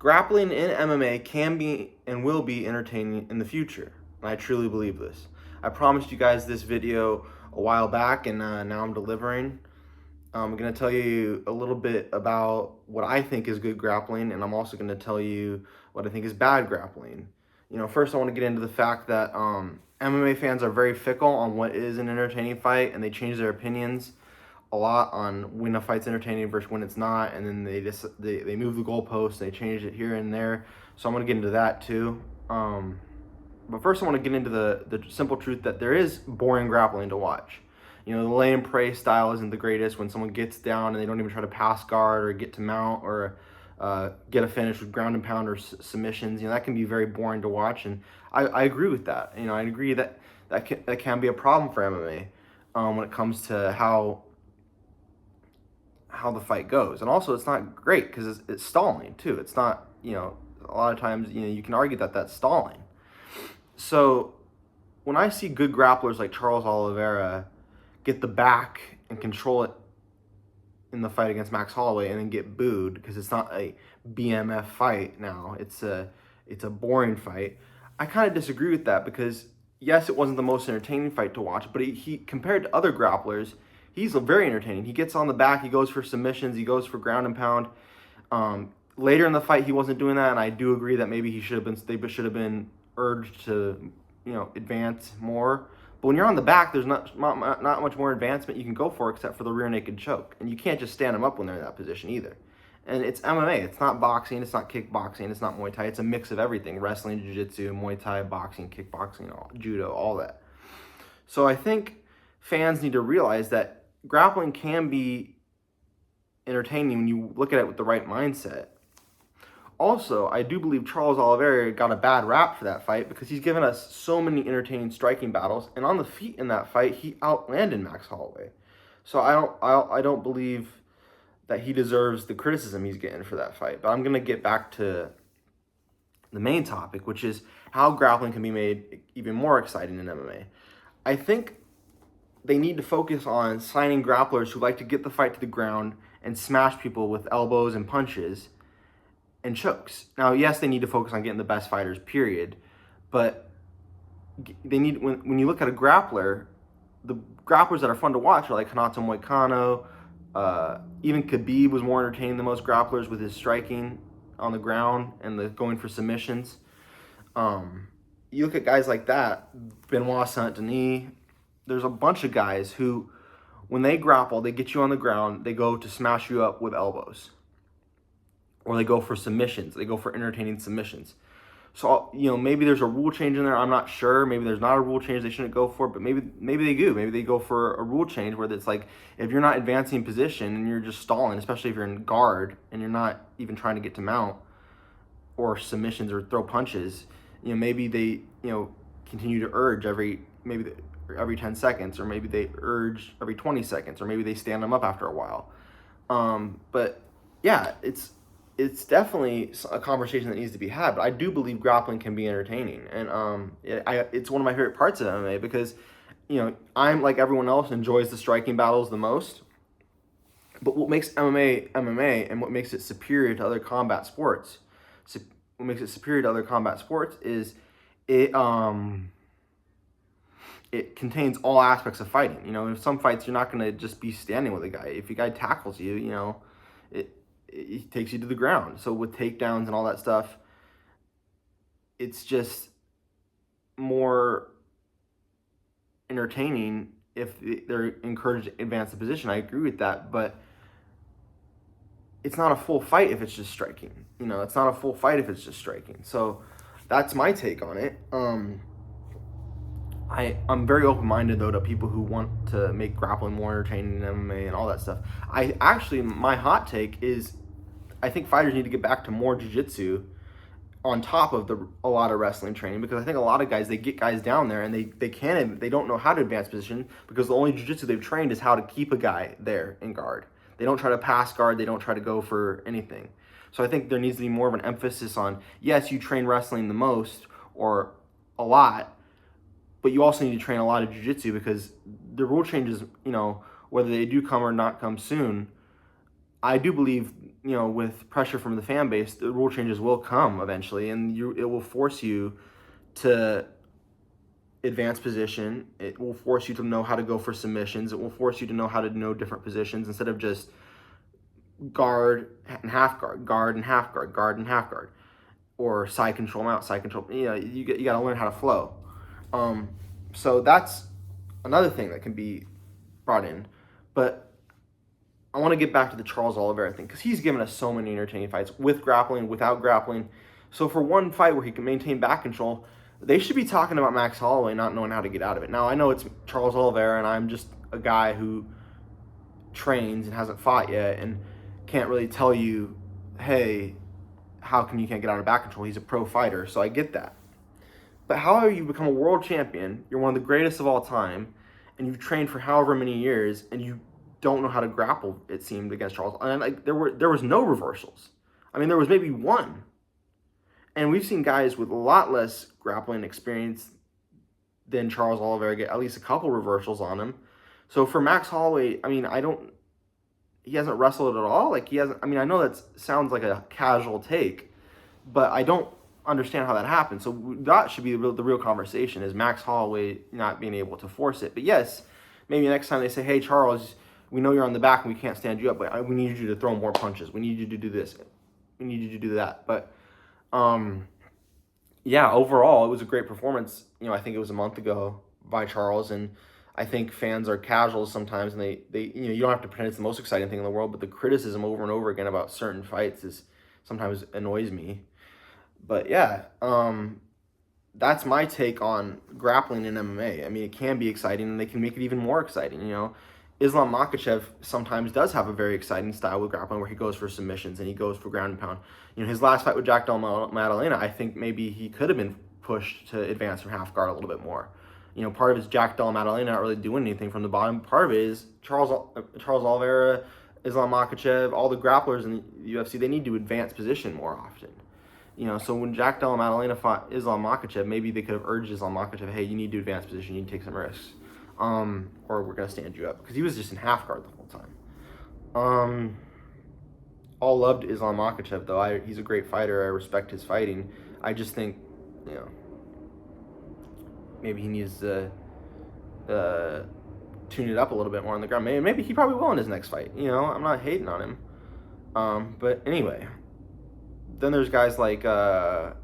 Grappling in MMA can be and will be entertaining in the future. And I truly believe this. I promised you guys this video a while back, and now I'm delivering. I'm going to tell you a little bit about what I think is good grappling, and I'm also going to tell you what I think is bad grappling. First I want to get into the fact that MMA fans are very fickle on what is an entertaining fight, and they change their opinions a lot on when a fight's entertaining versus when it's not, and then they move the goalposts, they change it here and there. So I'm going to get into that too. But first I want to get into the simple truth that there is boring grappling to watch. The lay and pray style isn't the greatest. When someone gets down and they don't even try to pass guard or get to mount or get a finish with ground and pound or submissions, that can be very boring to watch. And I agree with that. I agree that can be a problem for MMA when it comes to how the fight goes. And also it's not great because it's stalling too. It's not, a lot of times, you can argue that that's stalling. So when I see good grapplers like Charles Oliviera get the back and control it in the fight against Max Holloway and then get booed because it's not a BMF fight now, it's a boring fight, I kind of disagree with that because yes, it wasn't the most entertaining fight to watch, but he compared to other grapplers, he's very entertaining. He gets on the back, he goes for submissions, he goes for ground and pound. Later in the fight, he wasn't doing that, and I do agree that maybe they should have been urged to, advance more. But when you're on the back, there's not much more advancement you can go for except for the rear naked choke, and you can't just stand them up when they're in that position either. And it's MMA. It's not boxing. It's not kickboxing. It's not Muay Thai. It's a mix of everything: wrestling, jiu-jitsu, Muay Thai, boxing, kickboxing, judo, all that. So I think fans need to realize that grappling can be entertaining when you look at it with the right mindset. Also, I do believe Charles Oliveira got a bad rap for that fight because he's given us so many entertaining striking battles, and on the feet in that fight, he outlanded Max Holloway. So I don't believe that he deserves the criticism he's getting for that fight. But I'm going to get back to the main topic, which is how grappling can be made even more exciting in MMA. I think they need to focus on signing grapplers who like to get the fight to the ground and smash people with elbows and punches and chokes. Now, yes, they need to focus on getting the best fighters, period. But they need, when you look at a grappler, the grapplers that are fun to watch are like Renato Moicano. Even Khabib was more entertaining than most grapplers with his striking on the ground and the going for submissions. You look at guys like that, Benoit Saint-Denis. There's a bunch of guys who, when they grapple, they get you on the ground, they go to smash you up with elbows. Or they go for submissions. They go for entertaining submissions. So, maybe there's a rule change in there. I'm not sure. Maybe there's not a rule change they shouldn't go for, but maybe they do. Maybe they go for a rule change where it's like, if you're not advancing position and you're just stalling, especially if you're in guard and you're not even trying to get to mount or submissions or throw punches, maybe they, continue to urge every 10 seconds, or maybe they urge every 20 seconds, or maybe they stand them up after a while. But yeah, it's definitely a conversation that needs to be had, but I do believe grappling can be entertaining, and it's one of my favorite parts of MMA because, I'm like everyone else enjoys the striking battles the most, but what makes MMA and what makes it superior to other combat sports, is it contains all aspects of fighting. In some fights you're not going to just be standing with a guy. If a guy tackles you, it takes you to the ground. So with takedowns and all that stuff, it's just more entertaining if they're encouraged to advance the position. I agree with that, but it's not a full fight if it's just striking. It's not a full fight if it's just striking. So that's my take on it. I'm very open-minded, though, to people who want to make grappling more entertaining in MMA and all that stuff. My hot take is I think fighters need to get back to more jiu-jitsu on top of a lot of wrestling training, because I think a lot of guys, they get guys down there and they don't know how to advance position because the only jiu-jitsu they've trained is how to keep a guy there in guard. They don't try to pass guard. They don't try to go for anything. So I think there needs to be more of an emphasis on, yes, you train wrestling the most or a lot, but you also need to train a lot of jiu-jitsu because the rule changes, whether they do come or not come soon, I do believe, with pressure from the fan base, the rule changes will come eventually, and it will force you to advance position. It will force you to know how to go for submissions. It will force you to know how to know different positions instead of just guard and half guard, guard and half guard, guard and half guard, or side control mount, side control. You got to learn how to flow. So that's another thing that can be brought in. But I want to get back to the Charles Oliveira thing because he's given us so many entertaining fights with grappling, without grappling. So for one fight where he can maintain back control, they should be talking about Max Holloway not knowing how to get out of it. Now, I know it's Charles Oliveira, and I'm just a guy who trains and hasn't fought yet and can't really tell you, hey, how come you can't get out of back control? He's a pro fighter, so I get that. But however you become a world champion, you're one of the greatest of all time, and you've trained for however many years, and you don't know how to grapple, it seemed, against Charles. And there was no reversals. I mean, there was maybe one. And we've seen guys with a lot less grappling experience than Charles Oliveira get at least a couple reversals on him. So for Max Holloway, I mean, he hasn't wrestled at all. Like, he hasn't, I mean, I know that sounds like a casual take, but I don't understand how that happened. So that should be the real conversation, is Max Holloway not being able to force it. But yes, maybe next time they say, hey, Charles, we know you're on the back and we can't stand you up, but we need you to throw more punches. We need you to do this. We need you to do that. But, yeah, overall, it was a great performance. I think it was a month ago by Charles, and I think fans are casuals sometimes, and they you don't have to pretend it's the most exciting thing in the world, but the criticism over and over again about certain fights sometimes annoys me. But yeah, that's my take on grappling in MMA. I mean, it can be exciting, and they can make it even more exciting. Islam Makhachev sometimes does have a very exciting style with grappling where he goes for submissions and he goes for ground and pound. His last fight with Jack Del Maddalena, I think maybe he could have been pushed to advance from half guard a little bit more. Part of it is Jack Del Maddalena not really doing anything from the bottom. Part of it is Charles Oliveira, Islam Makhachev, all the grapplers in the UFC, they need to advance position more often. So when Jack Del Maddalena fought Islam Makhachev, maybe they could have urged Islam Makhachev, hey, you need to advance position, you need to take some risks. Or we're going to stand you up. Because he was just in half guard the whole time. All loved Islam Makhachev, though. He's a great fighter. I respect his fighting. I just think, maybe he needs to tune it up a little bit more on the ground. Maybe he probably will in his next fight. I'm not hating on him. But anyway, then there's guys like Khamzat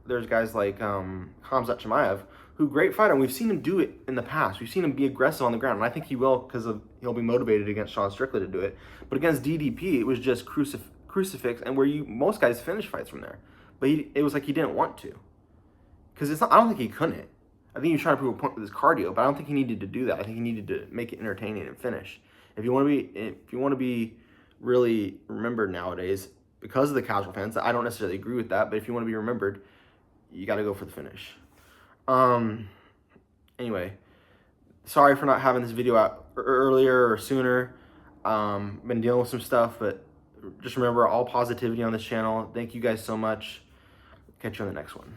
Chimaev, who great fighter, and we've seen him do it in the past. We've seen him be aggressive on the ground, and I think he will because he'll be motivated against Sean Strickland to do it. But against DDP, it was just crucifix, and most guys finish fights from there. But it was like he didn't want to, because I don't think he couldn't. I think he was trying to prove a point with his cardio, but I don't think he needed to do that. I think he needed to make it entertaining and finish. If you want to be really remembered nowadays, because of the casual fans, I don't necessarily agree with that, but if you want to be remembered, you got to go for the finish. Anyway, sorry for not having this video out earlier or sooner. Been dealing with some stuff, but just remember, all positivity on this channel. Thank you guys so much. Catch you on the next one.